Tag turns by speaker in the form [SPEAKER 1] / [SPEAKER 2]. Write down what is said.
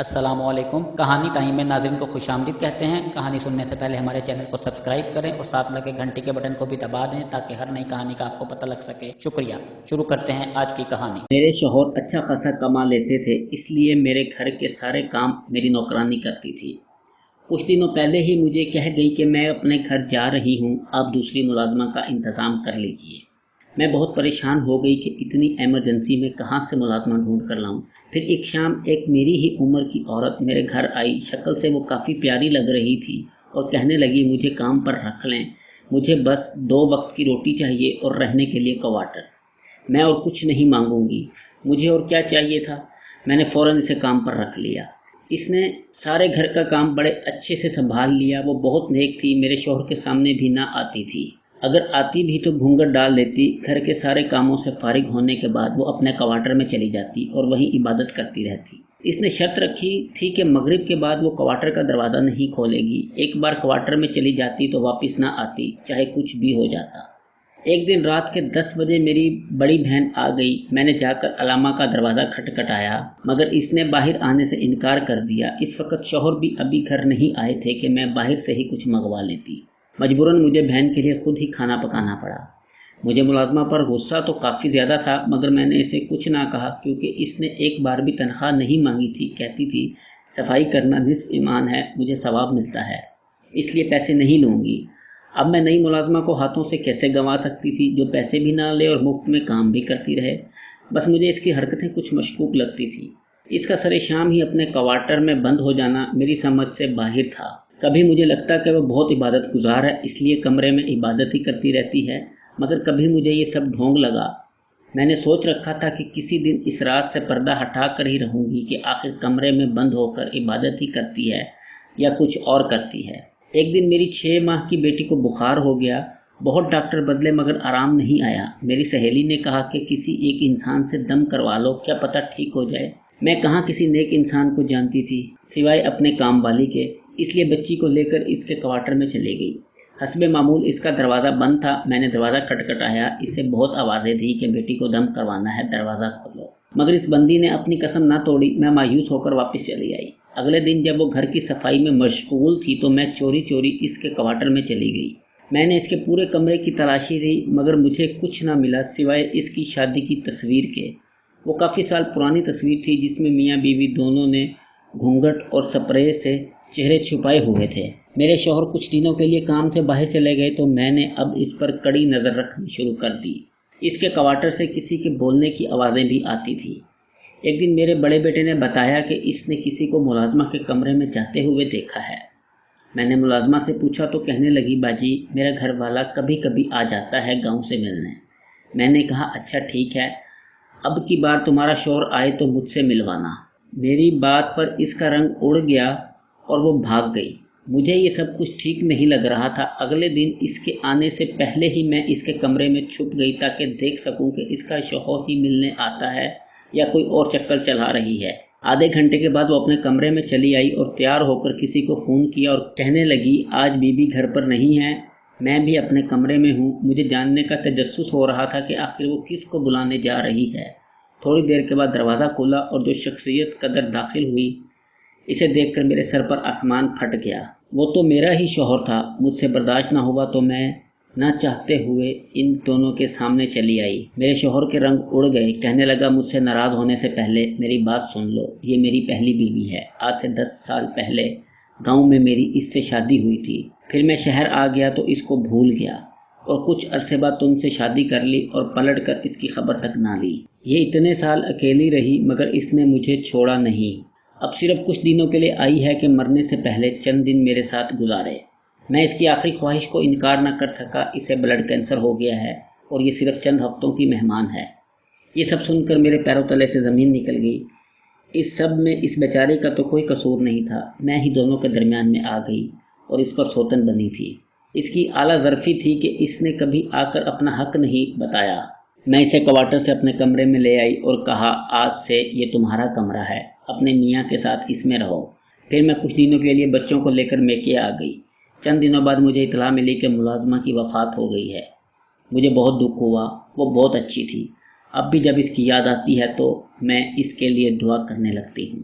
[SPEAKER 1] अस्सलामुअलैकुम। कहानी टाइम में नाज़रीन को खुश आमदीद कहते हैं। कहानी सुनने से पहले हमारे चैनल को सब्सक्राइब करें और साथ लगे घंटी के बटन को भी दबा दें ताकि हर नई कहानी का आपको पता लग सके। शुक्रिया। शुरू करते हैं आज की कहानी।
[SPEAKER 2] मेरे शौहर अच्छा खासा कमा लेते थे, इसलिए मेरे घर के सारे काम मेरी नौकरानी करती थी। कुछ दिनों पहले ही मुझे कह गई कि मैं अपने घर जा रही हूँ, आप दूसरी मुलाजमा का इंतज़ाम कर लीजिए। मैं बहुत परेशान हो गई कि इतनी एमरजेंसी में कहाँ से मुलाजमा ढूंढ कर लाऊं। फिर एक शाम एक मेरी ही उम्र की औरत मेरे घर आई। शक्ल से वो काफ़ी प्यारी लग रही थी और कहने लगी, मुझे काम पर रख लें, मुझे बस 2 वक्त की रोटी चाहिए और रहने के लिए क्वार्टर। मैं और कुछ नहीं मांगूंगी। मुझे और क्या चाहिए था। मैंने फ़ौरन इसे काम पर रख लिया। इसने सारे घर का काम बड़े अच्छे से संभाल लिया। वो बहुत नेक थी, मेरे शौहर के सामने भी ना आती थी। अगर आती भी तो घूंघट डाल लेती। घर के सारे कामों से फारिग होने के बाद वो अपने क्वार्टर में चली जाती और वहीं इबादत करती रहती। इसने शर्त रखी थी कि मगरिब के बाद वो क्वार्टर का दरवाज़ा नहीं खोलेगी। एक बार क्वार्टर में चली जाती तो वापस ना आती, चाहे कुछ भी हो जाता। एक दिन रात के 10 बजे मेरी बड़ी बहन आ गई। मैंने जाकर अलामा का दरवाज़ा खटखटाया, मगर इसने बाहर आने से इनकार कर दिया। इस वक्त शौहर भी अभी घर नहीं आए थे कि मैं बाहर से ही कुछ मंगवा लेती। मजबूरन मुझे बहन के लिए खुद ही खाना पकाना पड़ा। मुझे मुलाजमा पर गुस्सा तो काफ़ी ज़्यादा था, मगर मैंने इसे कुछ ना कहा क्योंकि इसने एक बार भी तनख्वाह नहीं मांगी थी। कहती थी, सफाई करना निस्फ ईमान है, मुझे सवाब मिलता है, इसलिए पैसे नहीं लूँगी। अब मैं नई मुलाजमा को हाथों से कैसे गंवा सकती थी, जो पैसे भी ना ले और मुफ्त में काम भी करती रहे। बस मुझे इसकी हरकतें कुछ मशकूक लगती थी। इसका सरे शाम ही अपने क्वार्टर में बंद हो जाना मेरी समझ से बाहर था। कभी मुझे लगता कि वह बहुत इबादत गुजार है, इसलिए कमरे में इबादत ही करती रहती है, मगर कभी मुझे ये सब ढोंग लगा। मैंने सोच रखा था कि किसी दिन इस रात से पर्दा हटा कर ही रहूँगी कि आखिर कमरे में बंद होकर इबादत ही करती है या कुछ और करती है। एक दिन मेरी 6 माह की बेटी को बुखार हो गया। बहुत डॉक्टर बदले मगर आराम नहीं आया। मेरी सहेली ने कहा कि किसी एक इंसान से दम करवा लो, क्या पता ठीक हो जाए। मैं कहाँ किसी नेक इंसान को जानती थी सिवाय अपने काम वाली के, इसलिए बच्ची को लेकर इसके क्वार्टर में चली गई। हस्बे मामूल इसका दरवाज़ा बंद था। मैंने दरवाज़ा खटखटाया, इसे बहुत आवाज़ें दी कि बेटी को दम करवाना है, दरवाज़ा खोलो, मगर इस बंदी ने अपनी कसम ना तोड़ी। मैं मायूस होकर वापस चली आई। अगले दिन जब वो घर की सफाई में मशगूल थी तो मैं चोरी चोरी इसके क्वार्टर में चली गई। मैंने इसके पूरे कमरे की तलाशी ली, मगर मुझे कुछ ना मिला सिवाय इसकी शादी की तस्वीर के। वो काफ़ी साल पुरानी तस्वीर थी जिसमें मियाँ बीवी दोनों ने घूंघट और स्प्रे से चेहरे छुपाए हुए थे। मेरे शौहर कुछ दिनों के लिए काम से बाहर चले गए तो मैंने अब इस पर कड़ी नज़र रखनी शुरू कर दी। इसके क्वार्टर से किसी के बोलने की आवाज़ें भी आती थी। एक दिन मेरे बड़े बेटे ने बताया कि इसने किसी को मुलाजमा के कमरे में जाते हुए देखा है। मैंने मुलाजमा से पूछा तो कहने लगी, बाजी मेरा घर वाला कभी कभी आ जाता है गांव से मिलने। मैंने कहा, अच्छा ठीक है, अब की बार तुम्हारा शौहर आए तो मुझसे मिलवाना। मेरी बात पर इसका रंग उड़ गया और वो भाग गई। मुझे ये सब कुछ ठीक नहीं लग रहा था। अगले दिन इसके आने से पहले ही मैं इसके कमरे में छुप गई ताकि देख सकूं कि इसका शौहर ही मिलने आता है या कोई और चक्कर चला रही है। आधे घंटे के बाद वो अपने कमरे में चली आई और तैयार होकर किसी को फ़ोन किया और कहने लगी, आज बीबी घर पर नहीं है, मैं भी अपने कमरे में हूँ। मुझे जानने का तजस्सुस हो रहा था कि आखिर वो किस को बुलाने जा रही है। थोड़ी देर के बाद दरवाज़ा खुला और जो शख्सियत कदर दाखिल हुई, इसे देखकर मेरे सर पर आसमान फट गया। वो तो मेरा ही शौहर था। मुझसे बर्दाश्त ना हुआ तो मैं ना चाहते हुए इन दोनों के सामने चली आई। मेरे शौहर के रंग उड़ गए। कहने लगा, मुझसे नाराज़ होने से पहले मेरी बात सुन लो। ये मेरी पहली बीवी है। आज से 10 साल पहले गांव में मेरी इससे शादी हुई थी। फिर मैं शहर आ गया तो इसको भूल गया और कुछ अरसे बाद तुमसे शादी कर ली और पलट कर इसकी खबर तक ना ली। ये इतने साल अकेली रही मगर इसने मुझे छोड़ा नहीं। अब सिर्फ कुछ दिनों के लिए आई है कि मरने से पहले चंद दिन मेरे साथ गुजारे। मैं इसकी आखिरी ख्वाहिश को इनकार न कर सका। इसे ब्लड कैंसर हो गया है और ये सिर्फ चंद हफ्तों की मेहमान है। ये सब सुनकर मेरे पैरों तले से ज़मीन निकल गई। इस सब में इस बेचारे का तो कोई कसूर नहीं था। मैं ही दोनों के दरमियान में आ गई और इस पर सोतन बनी थी। इसकी आला ज़रफ़ी थी कि इसने कभी आकर अपना हक नहीं बताया। मैं इसे क्वार्टर से अपने कमरे में ले आई और कहा, आज से ये तुम्हारा कमरा है, अपने मियाँ के साथ इसमें रहो। फिर मैं कुछ दिनों के लिए बच्चों को लेकर मेके आ गई। चंद दिनों बाद मुझे इतला मिली कि मुलाजमा की वफ़ात हो गई है। मुझे बहुत दुख हुआ। वो बहुत अच्छी थी। अब भी जब इसकी याद आती है तो मैं इसके लिए दुआ करने लगती हूँ।